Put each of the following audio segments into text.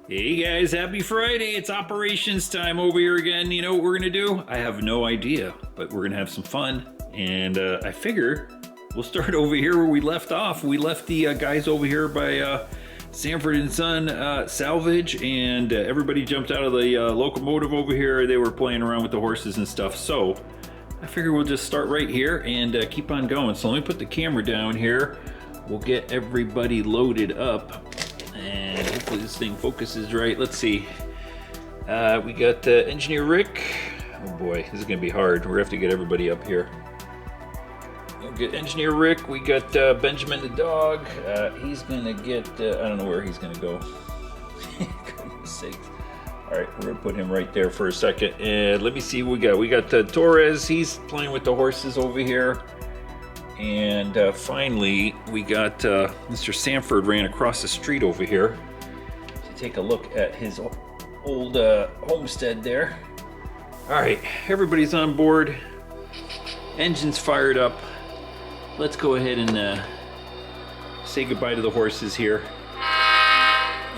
Hey guys, happy Friday. It's operations time over here again. You know what we're gonna do? I have no idea, but we're gonna have some fun. And I figure we'll start over here where we left off. We left the guys over here by Sanford & Son salvage, and everybody jumped out of the locomotive over here. They were playing around with the horses and stuff. So I figure we'll just start right here and keep on going. So let me put the camera down here. We'll get everybody loaded up. And hopefully this thing focuses right. Let's see. We got Engineer Rick. Oh boy, this is gonna be hard. We're gonna have to get everybody up here. We'll get Engineer Rick. We got Benjamin the dog. He's gonna get, I don't know where he's gonna go. Goodness sakes. All right, we're gonna put him right there for a second. And let me see what we got. We got Torres. He's playing with the horses over here. And finally, we got Mr. Sanford ran across the street over here to take a look at his old homestead there. All right, everybody's on board. Engine's fired up. Let's go ahead and say goodbye to the horses here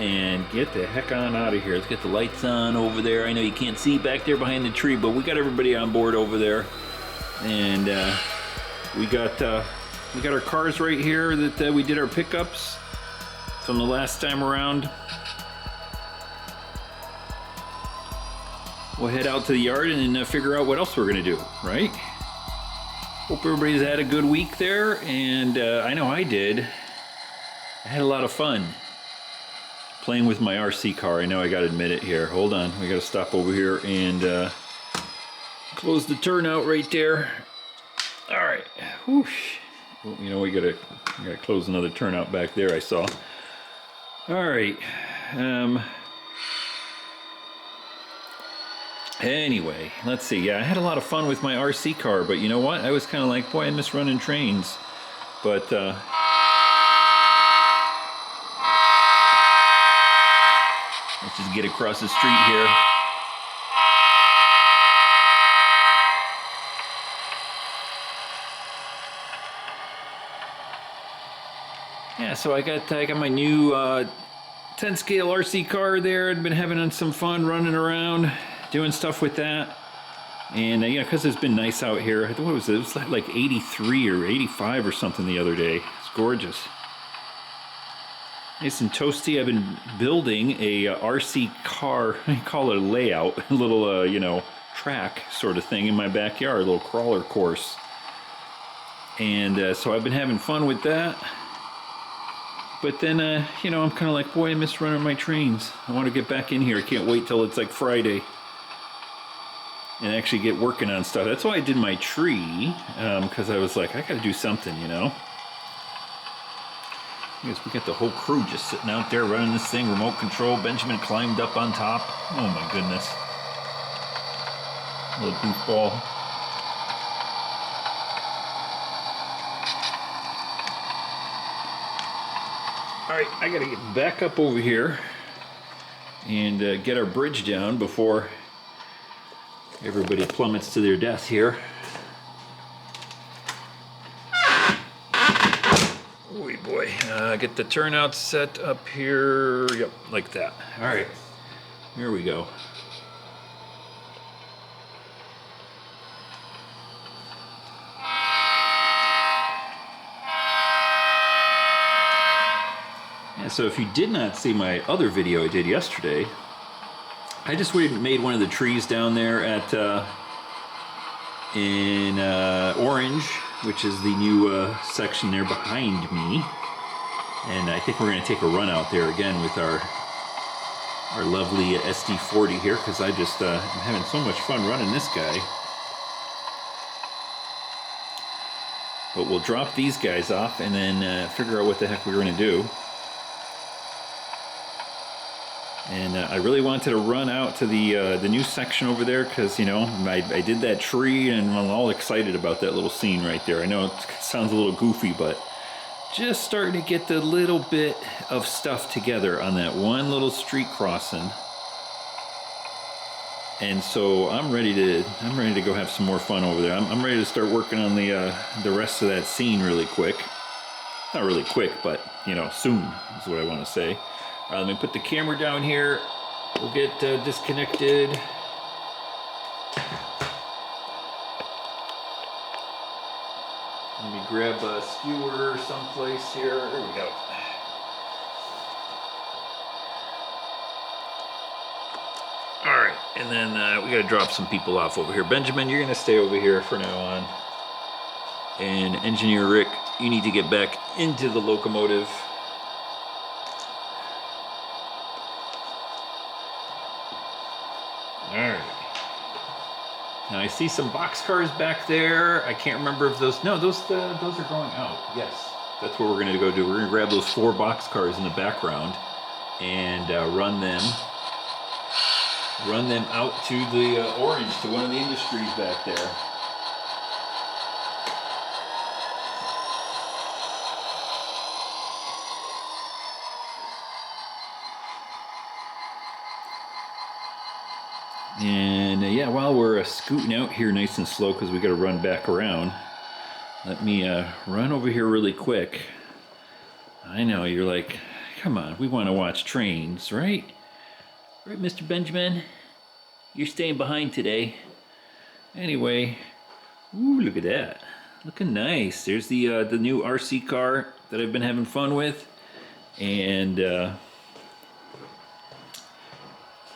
and get the heck on out of here. Let's get the lights on over there. I know you can't see back there behind the tree, but we got everybody on board over there. And we got our cars right here that we did our pickups from the last time around. We'll head out to the yard and then figure out what else we're gonna do, right? Hope everybody's had a good week there, and I know I did. I had a lot of fun playing with my RC car. I know I gotta admit it here. Hold on, we gotta stop over here and close the turnout right there. All right, whoosh. Well, you know, we gotta close another turnout back there, I saw. All right, anyway, let's see. Yeah, I had a lot of fun with my RC car, but you know what? I was kind of like, boy, I miss running trains. But let's just get across the street here. Yeah, so I got my new 10 scale RC car there. I've been having some fun running around, doing stuff with that. And yeah, because it's been nice out here. I thought it was like 83 or 85 or something the other day. It's gorgeous. Nice and toasty. I've been building a RC car, I call it a layout, a little, you know, track sort of thing in my backyard, a little crawler course. And so I've been having fun with that. But then, you know, I'm kind of like, boy, I miss running my trains. I want to get back in here. I can't wait till it's like Friday and actually get working on stuff. That's why I did my tree, because I was like, I got to do something, you know. I guess we got the whole crew just sitting out there running this thing, remote control. Benjamin climbed up on top. Oh my goodness. Little goofball. All right, I gotta get back up over here and get our bridge down before everybody plummets to their death here. Oh boy, get the turnout set up here. Yep, like that. All right, here we go. So if you did not see my other video I did yesterday, I just made one of the trees down there at in Orange, which is the new section there behind me. And I think we're going to take a run out there again with our lovely SD40 here, because I'm having so much fun running this guy. But we'll drop these guys off and then figure out what the heck we're going to do. And I really wanted to run out to the new section over there because, you know, I did that tree and I'm all excited about that little scene right there. I know it sounds a little goofy, but just starting to get the little bit of stuff together on that one little street crossing. And so I'm ready to go have some more fun over there. I'm ready to start working on the rest of that scene really quick. Not really quick, but, you know, soon is what I want to say. Let me put the camera down here. We'll get disconnected. Let me grab a skewer someplace here. There we go. All right, and then we gotta drop some people off over here. Benjamin, you're gonna stay over here for now on. And Engineer Rick, you need to get back into the locomotive. All right. Now I see some boxcars back there. I can't remember if those are going out. Yes, that's what we're gonna go do. We're gonna grab those 4 boxcars in the background and run them out to the Orange, to one of the industries back there. And yeah, while we're scooting out here nice and slow because we got to run back around, let me run over here really quick. I know you're like, come on, we want to watch trains, right? Right, Mr. Benjamin? You're staying behind today. Anyway, ooh, look at that. Looking nice. There's the new RC car that I've been having fun with. And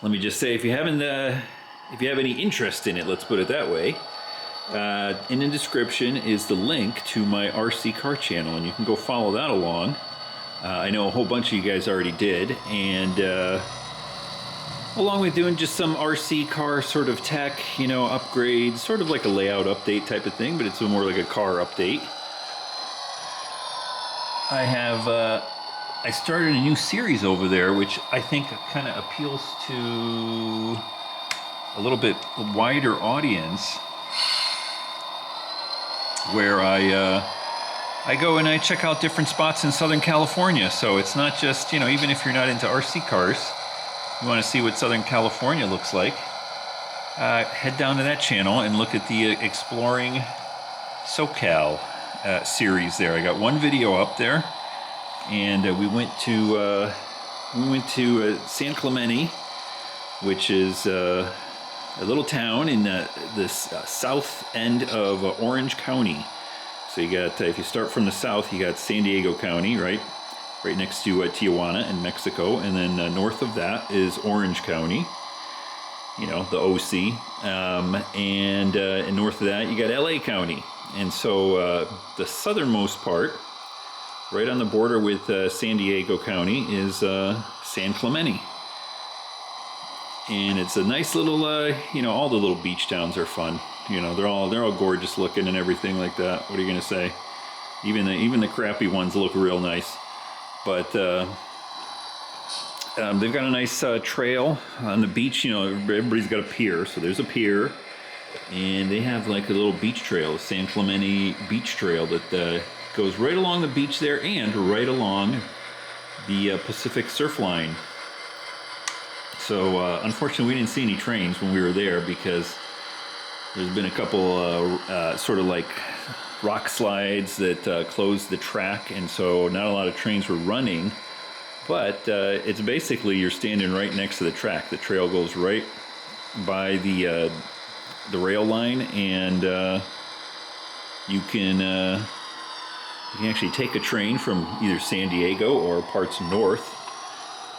let me just say, if you have any interest in it, let's put it that way, in the description is the link to my RC car channel, and you can go follow that along. I know a whole bunch of you guys already did, and along with doing just some RC car sort of tech, you know, upgrades, sort of like a layout update type of thing, but it's more like a car update. I started a new series over there, which I think kind of appeals to a little bit wider audience, where I go and I check out different spots in Southern California. So it's not just, you know, even if you're not into RC cars, you want to see what Southern California looks like, head down to that channel and look at the Exploring SoCal series there. I got one video up there, and we went to San Clemente, which is a little town in the south end of Orange County. So you got, if you start from the south, you got San Diego County, right next to Tijuana in Mexico, and then north of that is Orange County, you know, the OC, and north of that you got LA County. And so the southernmost part, right on the border with San Diego County, is San Clemente. And it's a nice little, you know, all the little beach towns are fun. You know, they're all gorgeous looking and everything like that. What are you gonna say? Even the crappy ones look real nice. But they've got a nice trail on the beach. You know, everybody's got a pier, so there's a pier, and they have like a little beach trail, a San Clemente beach trail that goes right along the beach there and right along the Pacific Surf Line. So unfortunately, we didn't see any trains when we were there because there's been a couple sort of like rock slides that closed the track, and so not a lot of trains were running. But it's basically you're standing right next to the track. The trail goes right by the rail line, and you can actually take a train from either San Diego or parts north.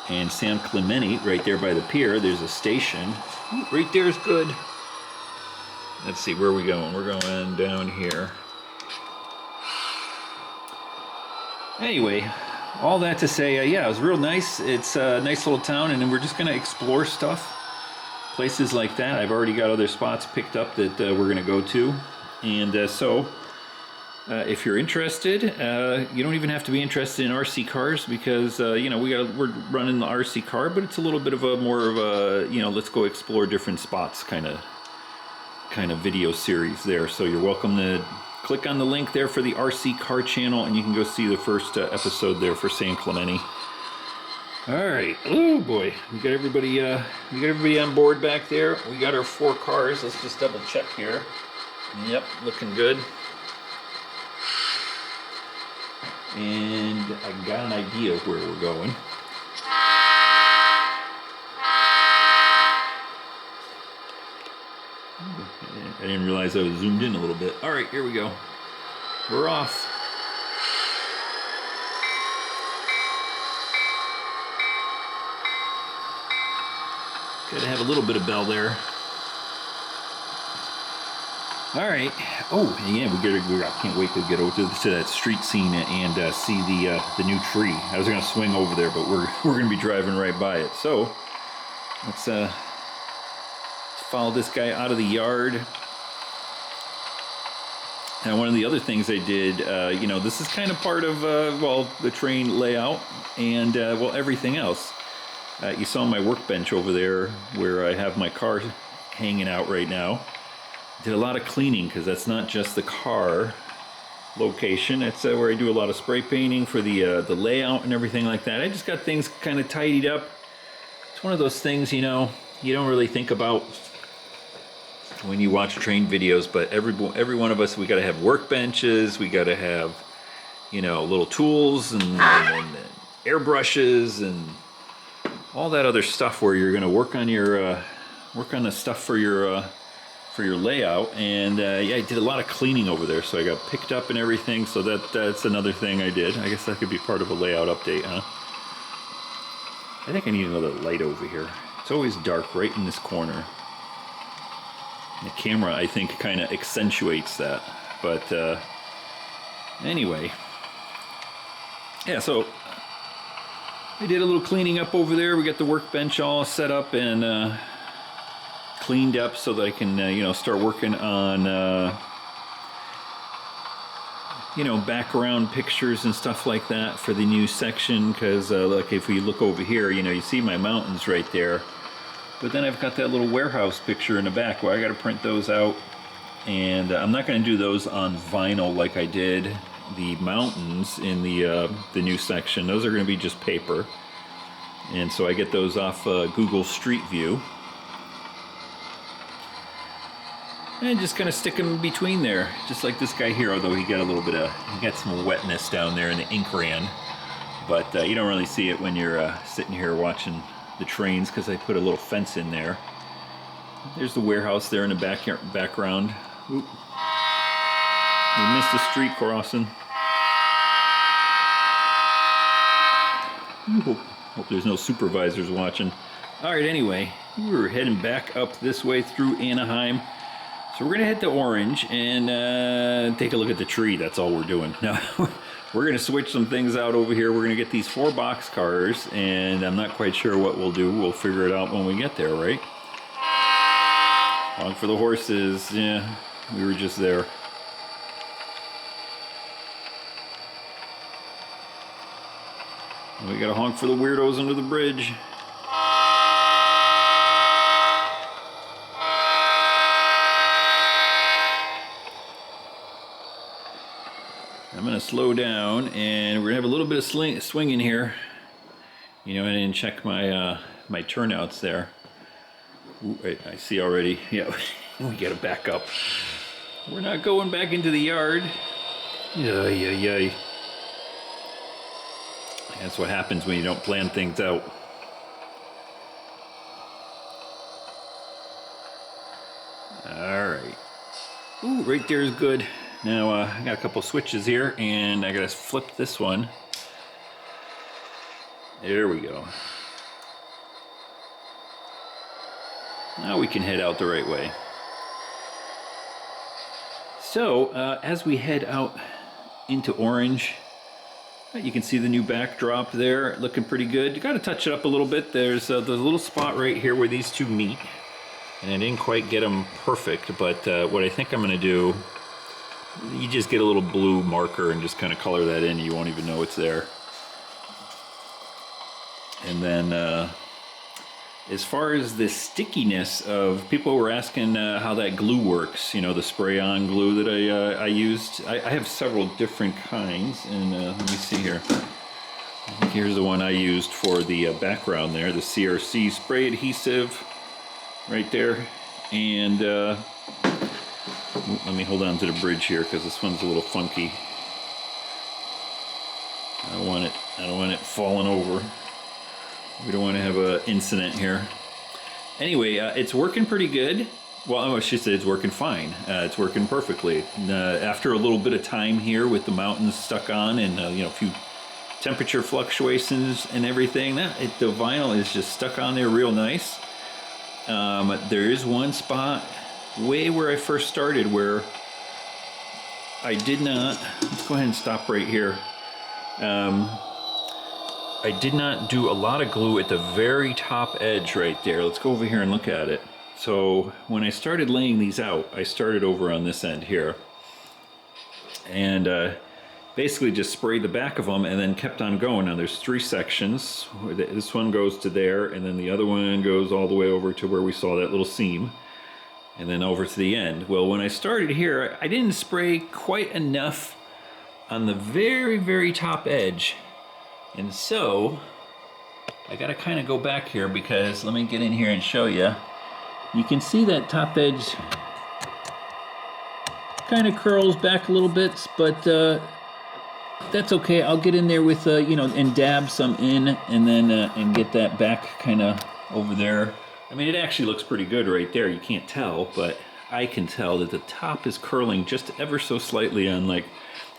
And San Clemente, right there by the pier, there's a station. Ooh, right there is good. Let's see, where are we going? We're going down here. Anyway, all that to say, yeah, it was real nice. It's a nice little town, and then we're just going to explore stuff. Places like that. I've already got other spots picked up that we're going to go to. And so, if you're interested, you don't even have to be interested in RC cars, because, you know, we're running the RC car, but it's a little bit of a more of a, you know, let's go explore different spots kind of video series there. So you're welcome to click on the link there for the RC car channel, and you can go see the first episode there for San Clemente. All right. Oh boy, we got everybody on board back there. We got our 4 cars. Let's just double check here. Yep, looking good. And I got an idea of where we're going. I didn't realize I was zoomed in a little bit. All right, here we go. We're off. Gotta have a little bit of bell there. All right. Oh, yeah, I can't wait to get over to that street scene and see the new tree. I was gonna swing over there, but we're gonna be driving right by it. So let's follow this guy out of the yard. And one of the other things I did, you know, this is kind of part of well, the train layout and well, everything else. You saw my workbench over there where I have my car hanging out right now. Did a lot of cleaning because that's not just the car location. It's where I do a lot of spray painting for the layout and everything like that. I just got things kind of tidied up. It's one of those things, you know, you don't really think about when you watch train videos, but every one of us, we got to have workbenches. We got to have, you know, little tools and airbrushes and all that other stuff where you're going to work on your the stuff for your layout. And yeah, I did a lot of cleaning over there, so I got picked up and everything. So that's another thing I did. I guess that could be part of a layout update, huh? I think I need another light over here. It's always dark right in this corner. The camera, I think, kind of accentuates that. But anyway, yeah, so I did a little cleaning up over there. We got the workbench all set up and cleaned up so that I can, you know, start working on, you know, background pictures and stuff like that for the new section. Because, like, if we look over here, you know, you see my mountains right there. But then I've got that little warehouse picture in the back where I got to print those out. And I'm not going to do those on vinyl like I did the mountains in the new section. Those are going to be just paper. And so I get those off Google Street View. And just kind of stick them between there, just like this guy here, although he got some wetness down there and the ink ran. But you don't really see it when you're sitting here watching the trains because I put a little fence in there. There's the warehouse there in the background. Oop. We missed a street crossing. Hope there's no supervisors watching. Alright, anyway, we're heading back up this way through Anaheim. So we're going to head to Orange and take a look at the tree. That's all we're doing. Now, we're going to switch some things out over here. We're going to get these 4 box cars, and I'm not quite sure what we'll do. We'll figure it out when we get there, right? Honk for the horses. Yeah, we were just there. We got to honk for the weirdos under the bridge. I'm going to slow down, and we're going to have a little bit of swinging here. You know, I didn't check my my turnouts there. Ooh, I see already. Yeah, we got to back up. We're not going back into the yard. Yay. That's what happens when you don't plan things out. Alright. Ooh, right there is good. Now, I got a couple switches here, and I gotta flip this one. There we go. Now we can head out the right way. So, as we head out into Orange, you can see the new backdrop there, looking pretty good. You gotta touch it up a little bit. There's a little spot right here where these two meet, and I didn't quite get them perfect, but what I think I'm gonna do, you just get a little blue marker and just kind of color that in. You won't even know it's there. And then as far as the stickiness of, people were asking how that glue works, you know, the spray-on glue that I used. I have several different kinds, and let me see here. Here's the one I used for the background there, the CRC spray adhesive right there. And let me hold on to the bridge here because this one's a little funky. I don't want it falling over. We don't want to have an incident here. Anyway, it's working pretty good. Well, I should say it's working fine. It's working perfectly. After a little bit of time here with the mountains stuck on and you know, a few temperature fluctuations and everything, the vinyl is just stuck on there real nice. There is one spot way where I first started where I did not, let's go ahead and stop right here. I did not do a lot of glue at the very top edge right there. Let's go over here and look at it. So when I started laying these out, I started over on this end here and basically just sprayed the back of them and then kept on going. Now there's 3 sections. This one goes to there, and then the other one goes all the way over to where we saw that little seam, and then over to the end. Well, when I started here, I didn't spray quite enough on the very, very top edge. And so I gotta kind of go back here because let me get in here and show you. You can see that top edge kind of curls back a little bit, but that's okay. I'll get in there with, you know, and dab some in, and then and get that back kind of over there. I mean, it actually looks pretty good right there. You can't tell, but I can tell that the top is curling just ever so slightly on, like,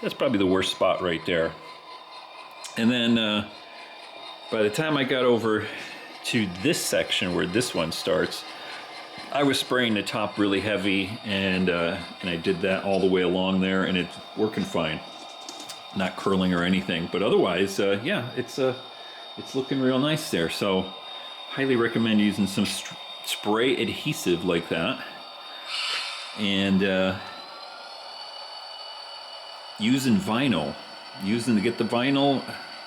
that's probably the worst spot right there. And then by the time I got over to this section where this one starts, I was spraying the top really heavy, and I did that all the way along there, and it's working fine. Not curling or anything, but otherwise, yeah, it's looking real nice there. So highly recommend using some spray adhesive like that, and using vinyl, to get the vinyl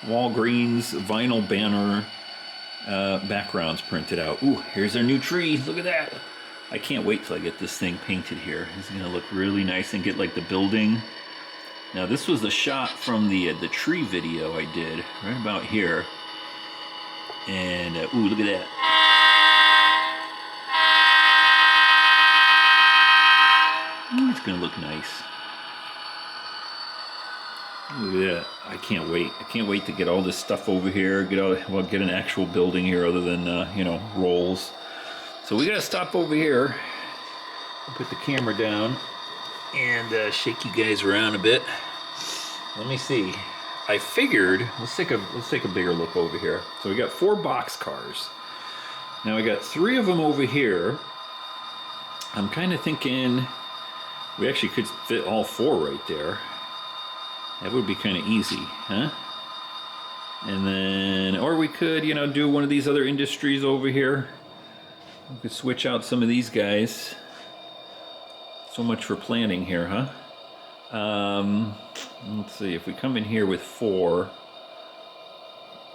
Walgreens vinyl banner backgrounds printed out. Ooh, here's our new tree. Look at that. I can't wait till I get this thing painted here. It's gonna look really nice and get like the building. Now this was a shot from the tree video I did right about here, and ooh, look at that. Ooh, it's gonna look nice. Look at that. I can't wait. I can't wait to get all this stuff over here, get an actual building here other than you know, rolls. So we gotta stop over here, put the camera down, and shake you guys around a bit. Let me see. I figured, let's take a bigger look over here. So we got 4 box cars. Now I got 3 of them over here. I'm kind of thinking we actually could fit all 4 right there. That would be kind of easy, huh? And then, or we could, you know, do one of these other industries over here. We could switch out some of these guys. So much for planning here, huh? Let's see, if we come in here with 4,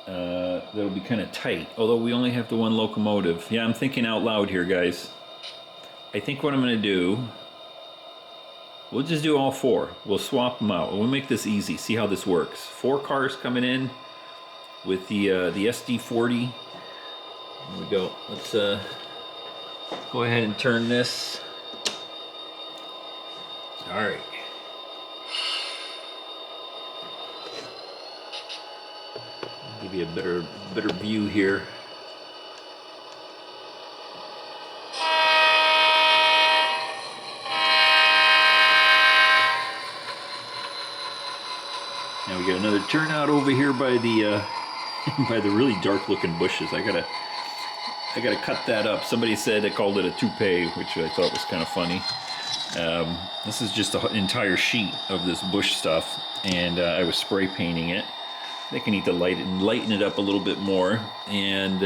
that'll be kind of tight, although we only have the 1 locomotive. Yeah, I'm thinking out loud here, guys. I think what I'm gonna do, we'll just do all 4. We'll swap them out. We'll make this easy. See how this works. 4 cars coming in with the SD40. There we go. Let's go ahead and turn this. All right. Give you a better view here. Now we got another turnout over here by the by the really dark looking bushes. I gotta cut that up. Somebody said they called it a toupee, which I thought was kind of funny. This is just an entire sheet of this bush stuff, and I was spray painting it. I think I need to lighten it up a little bit more, and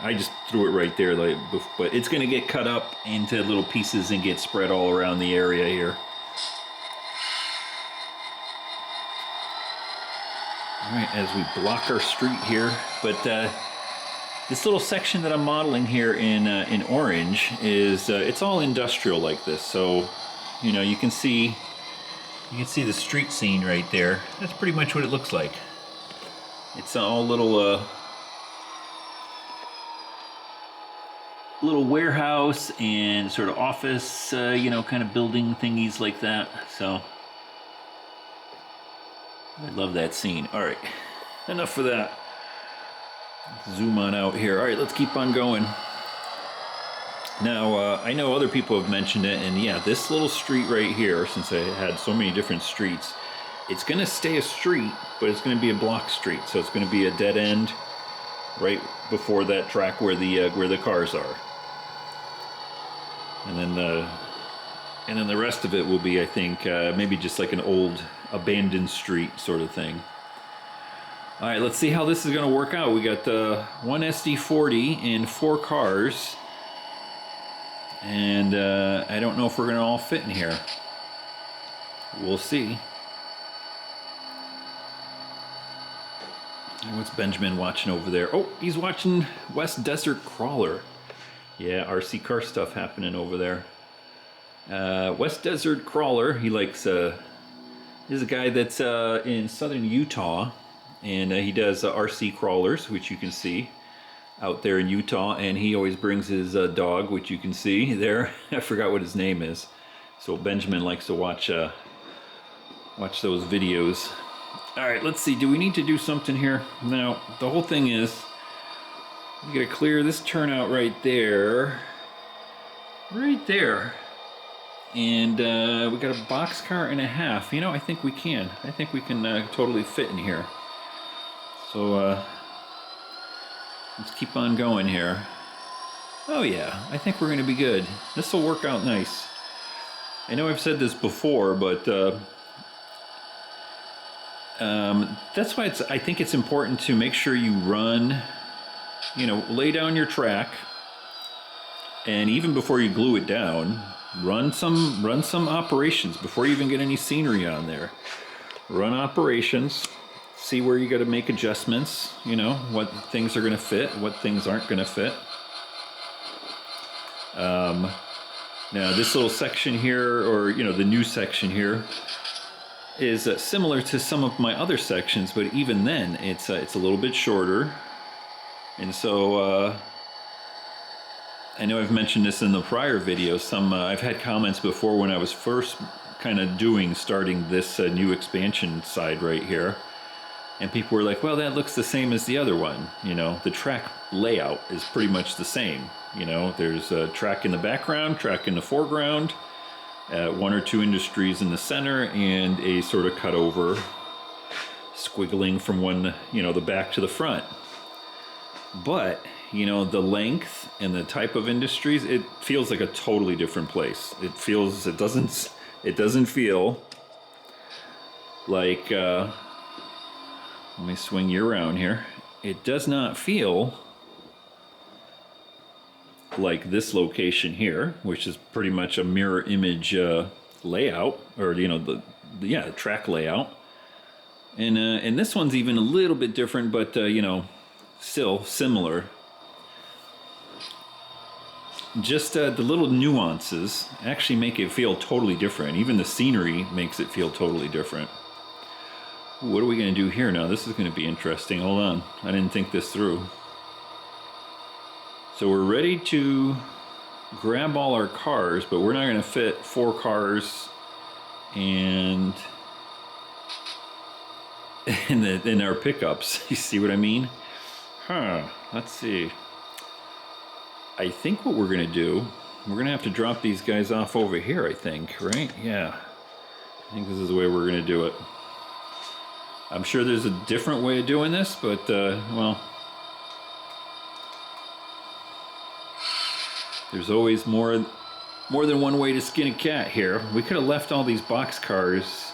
I just threw it right there, but it's gonna get cut up into little pieces and get spread all around the area here. All right, as we block our street here, but this little section that I'm modeling here in orange is it's all industrial like this. So, you know, you can see the street scene right there. That's pretty much what it looks like. It's all little warehouse and sort of office, you know, kind of building thingies like that. So I love that scene. All right, enough for that. Let's zoom on out here. All right, let's keep on going. Now, I know other people have mentioned it, and yeah, this little street right here, since I had so many different streets, it's going to stay a street, but it's going to be a block street. So it's going to be a dead end right before that track where the cars are. And then the rest of it will be, I think, maybe just like an old abandoned street sort of thing. All right, let's see how this is going to work out. We got one SD40 and 4 cars. And I don't know if we're going to all fit in here. We'll see. And what's Benjamin watching over there? Oh, he's watching West Desert Crawler. Yeah, RC car stuff happening over there. West Desert Crawler, he likes, he's a guy that's in southern Utah. And he does RC crawlers, which you can see out there in Utah, and he always brings his dog, which you can see there. I forgot what his name is. So Benjamin likes to watch those videos. All right, let's see. Do we need to do something here? Now, the whole thing is, we gotta clear this turnout right there. Right there. And we got a boxcar and a half. You know, I think we can. I think we can totally fit in here. So, let's keep on going here. Oh yeah, I think we're going to be good. This will work out nice. I know I've said this before, but that's why I think it's important to make sure you run, you know, lay down your track, and even before you glue it down, run some operations before you even get any scenery on there. Run operations. See where you got to make adjustments, you know, what things are going to fit, what things aren't going to fit. Now this little section here, or, you know, the new section here, is similar to some of my other sections, but even then, it's a little bit shorter. And so, I know I've mentioned this in the prior videos. I've had comments before when I was first kind of starting this new expansion side right here. And people were like, well, that looks the same as the other one. You know, the track layout is pretty much the same. You know, there's a track in the background, track in the foreground, 1 or 2 industries in the center, and a sort of cutover squiggling from one, you know, the back to the front. But, you know, the length and the type of industries, it feels like a totally different place. It doesn't feel like, let me swing you around here. It does not feel like this location here, which is pretty much a mirror image layout, or, you know, the track layout. And this one's even a little bit different, but you know, still similar. Just the little nuances actually make it feel totally different. Even the scenery makes it feel totally different. What are we going to do here now? This is going to be interesting. Hold on. I didn't think this through. So we're ready to grab all our cars, but we're not going to fit 4 cars and in our pickups. You see what I mean? Let's see. I think what we're going to do, we're going to have to drop these guys off over here, I think, right? Yeah. I think this is the way we're going to do it. I'm sure there's a different way of doing this, but, well, there's always more than one way to skin a cat here. We could have left all these box cars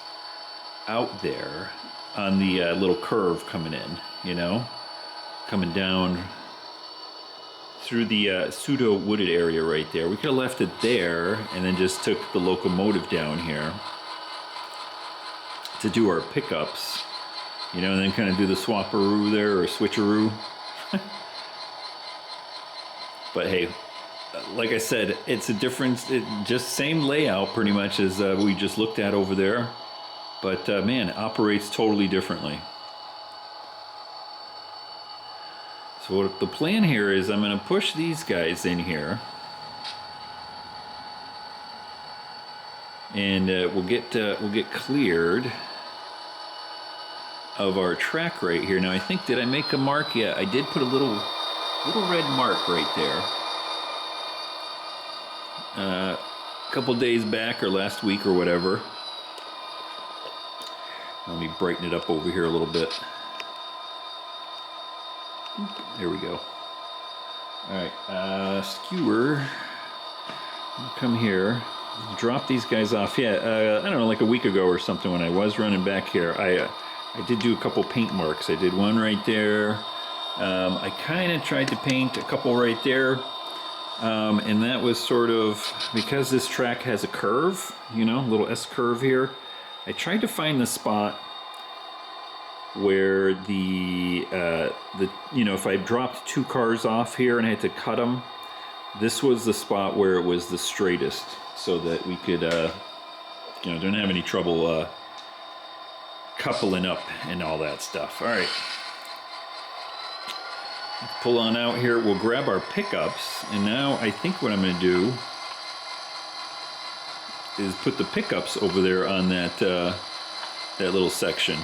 out there on the little curve coming in, you know, coming down through the pseudo-wooded area right there. We could have left it there and then just took the locomotive down here to do our pickups. You know, and then kind of do the swapperoo there, or switcheroo. But hey, like I said, it's a difference. Just same layout pretty much as we just looked at over there. But man, it operates totally differently. So what the plan here is, I'm going to push these guys in here. And we'll get cleared of our track right here. Now I think, did I make a mark? Yeah, I did put a little red mark right there. a couple days back or last week or whatever. Let me brighten it up over here a little bit. There we go. Alright, skewer. Come here. Drop these guys off. Yeah, I don't know, like a week ago or something when I was running back here, I did do a couple paint marks. I did one right there. I kind of tried to paint a couple right there. And that was sort of, because this track has a curve, you know, a little S curve here. I tried to find the spot where the you know, if I dropped two cars off here and I had to cut them, this was the spot where it was the straightest, so that we could, you know, don't have any trouble coupling up and all that stuff. All right. Let's pull on out here. We'll grab our pickups, and now I think what I'm going to do is put the pickups over there on that that little section.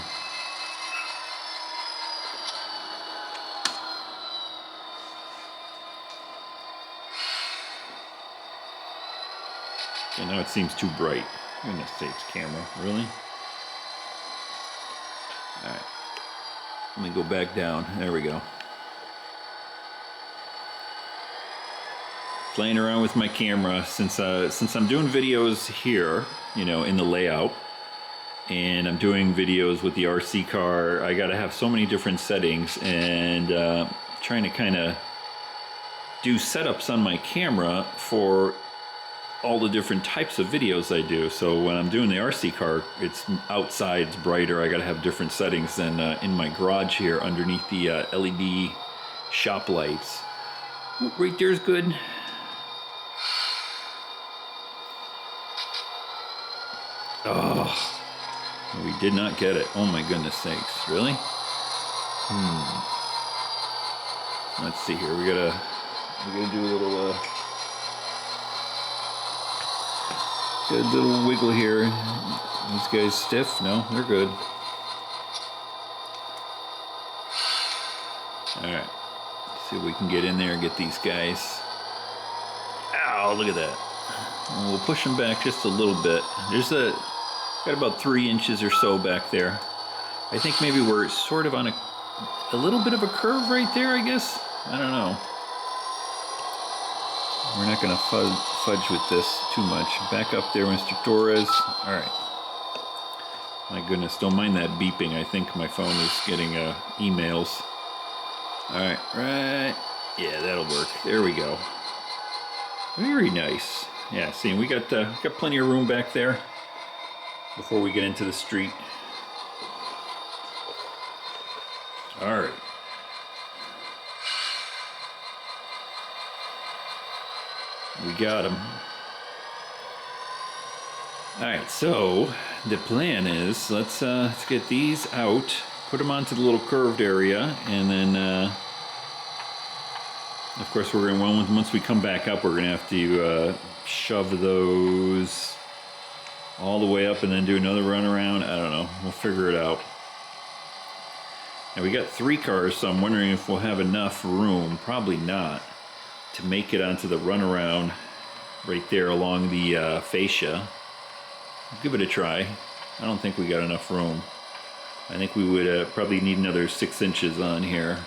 And now it seems too bright. Goodness sakes, camera, really? All right, let me go back down. There we go. Playing around with my camera since I'm doing videos here, you know, in the layout, and I'm doing videos with the RC car. I gotta have so many different settings, and trying to kind of do setups on my camera for all the different types of videos I do. So when I'm doing the RC car, it's outside, it's brighter. I gotta have different settings than in my garage here underneath the LED shop lights. Ooh, right there's good. Oh, we did not get it. Oh my goodness sakes, really? Let's see here. We're gonna do a little get a little wiggle here. These guys stiff? No, they're good. All right, let's see if we can get in there and get these guys. Ow! Look at that. And we'll push them back just a little bit. Got about 3 inches or so back there. I think maybe we're sort of on a little bit of a curve right there, I guess. I don't know. We're not going to fudge with this too much. Back up there, Mr. Torres. All right. My goodness, don't mind that beeping. I think my phone is getting emails. All right, right. Yeah, that'll work. There we go. Very nice. Yeah, see, we got plenty of room back there before we get into the street. All right. We got him. All right, so the plan is let's get these out, put them onto the little curved area, and then of course we're gonna, once we come back up, we're gonna have to shove those all the way up and then do another run around. I don't know, we'll figure it out. Now we got 3 cars, so I'm wondering if we'll have enough room, probably not, to make it onto the runaround right there along the fascia. Give it a try. I don't think we got enough room. I think we would probably need another 6 inches on here.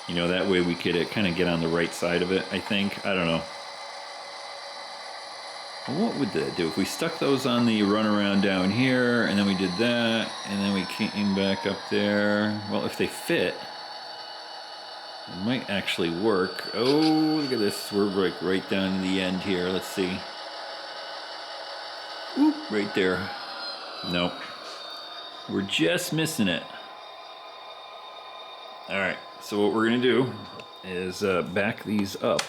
You know, that way we could kind of get on the right side of it, I think. I don't know. Well, what would that do? If we stuck those on the runaround down here, and then we did that, and then we came back up there. Well, if they fit, it might actually work. Oh, look at this. We're like right down to the end here. Let's see. Oop, right there. Nope. We're just missing it. All right. So what we're going to do is back these up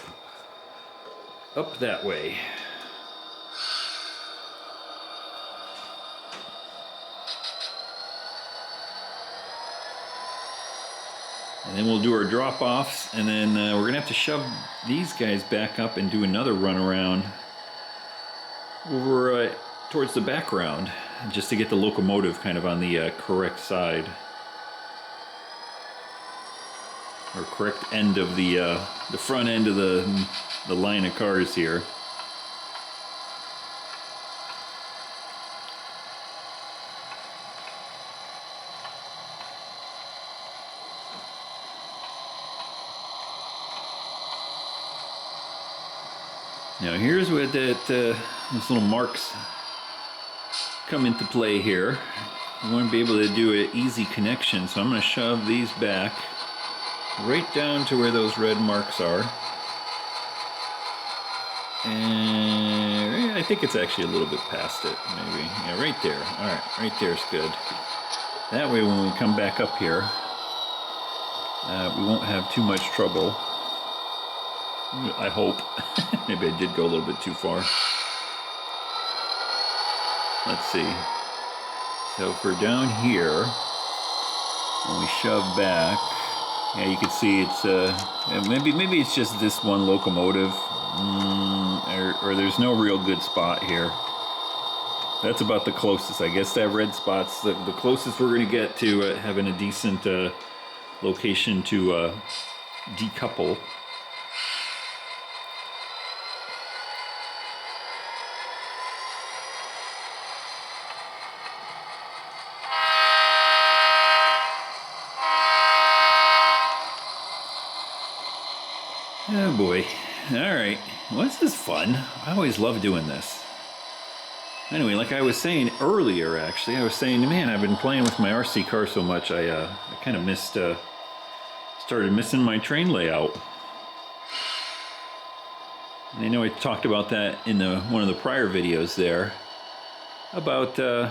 that way. And then we'll do our drop-offs, and then we're going to have to shove these guys back up and do another run around over towards the background, just to get the locomotive kind of on the correct side. or correct end of the front end of the line of cars here. Now here's where those little marks come into play here. You want to be able to do an easy connection, so I'm going to shove these back right down to where those red marks are. And I think it's actually a little bit past it, maybe. Yeah, right there. Alright, right there's good. That way when we come back up here, we won't have too much trouble. I hope. Maybe I did go a little bit too far. Let's see. So if we're down here, and we shove back, yeah, you can see it's maybe it's just this one locomotive, or there's no real good spot here. That's about the closest. I guess that red spot's the closest we're going to get to having a decent location to decouple. Oh boy. Alright. Well, this is fun. I always love doing this. Anyway, like I was saying earlier, actually, I was saying, man, I've been playing with my RC car so much, I kind of started missing my train layout. And I know I talked about that in one of the prior videos there, about, you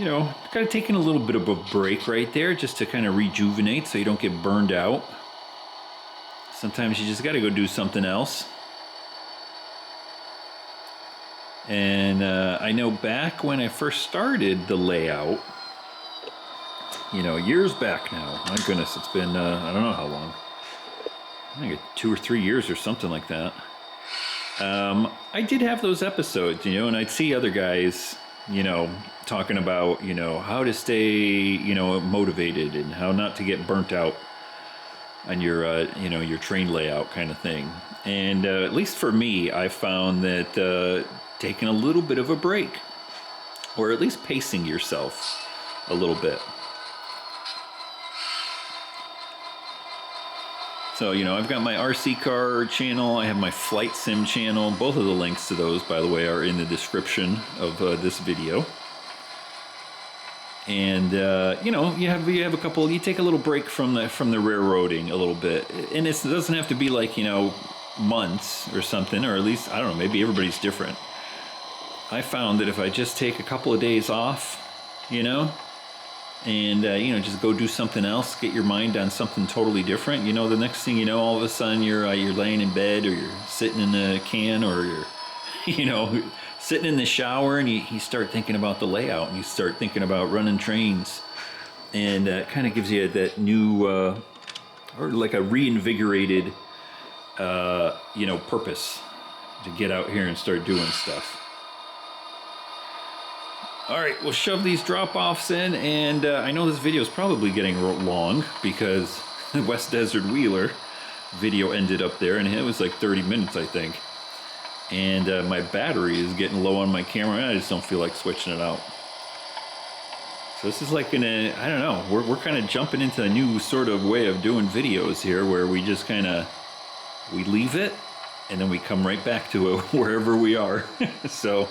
know, kind of taking a little bit of a break right there, just to kind of rejuvenate so you don't get burned out. Sometimes you just got to go do something else. And I know back when I first started the layout, you know, years back now, my goodness, it's been, I don't know how long. I think 2 or 3 years or something like that. I did have those episodes, you know, and I'd see other guys, you know, talking about, you know, how to stay, you know, motivated and how not to get burnt out on your, you know, your train layout kind of thing. And at least for me, I found that taking a little bit of a break, or at least pacing yourself a little bit. So, you know, I've got my RC car channel, I have my flight sim channel. Both of the links to those, by the way, are in the description of this video. And you know, you have a couple. You take a little break from the railroading a little bit, and it doesn't have to be like, you know, months or something, or at least I don't know. Maybe everybody's different. I found that if I just take a couple of days off, you know, and you know, just go do something else, get your mind on something totally different. You know, the next thing you know, all of a sudden you're laying in bed, or you're sitting in a can, or you're, you know, sitting in the shower, and you start thinking about the layout, and you start thinking about running trains, and it kind of gives you that new, or like a reinvigorated, you know, purpose to get out here and start doing stuff. All right, we'll shove these drop-offs in, and I know this video is probably getting long because the West Desert Wheeler video ended up there, and it was like 30 minutes, I think. And my battery is getting low on my camera, and I just don't feel like switching it out. So this is like I don't know, we're kind of jumping into a new sort of way of doing videos here, where we just kind of, we leave it, and then we come right back to it wherever we are. So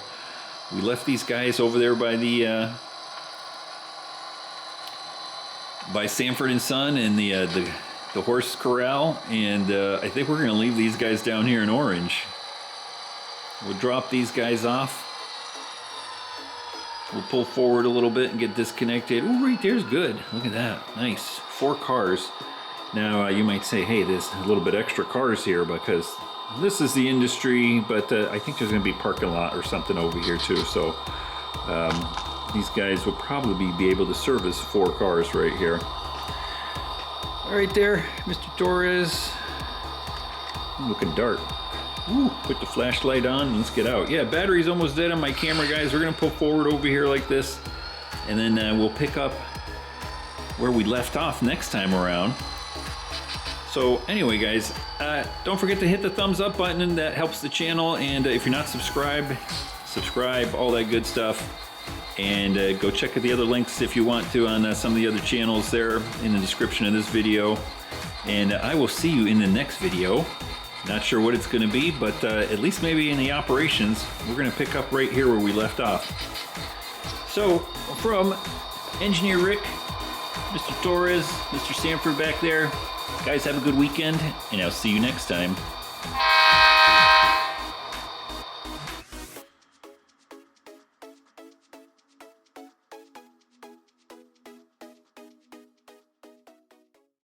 we left these guys over there by the by Sanford and Son and the horse corral, and I think we're going to leave these guys down here in Orange. We'll drop these guys off. We'll pull forward a little bit and get disconnected. Oh, right there's good. Look at that. Nice. 4 cars. Now, you might say, hey, there's a little bit extra cars here because this is the industry, but I think there's going to be parking lot or something over here too. So these guys will probably be able to service 4 cars right here. All right there, Mr. Torres. Looking dark. Ooh, put the flashlight on and let's get out. Yeah, battery's almost dead on my camera, guys. We're gonna pull forward over here like this, and then we'll pick up where we left off next time around. So anyway, guys, don't forget to hit the thumbs up button, and that helps the channel. And if you're not subscribed, subscribe, all that good stuff. And go check out the other links if you want to on some of the other channels there in the description of this video. And I will see you in the next video. Not sure what it's going to be, but at least maybe in the operations, we're going to pick up right here where we left off. So from Engineer Rick, Mr. Torres, Mr. Sanford back there, guys, have a good weekend, and I'll see you next time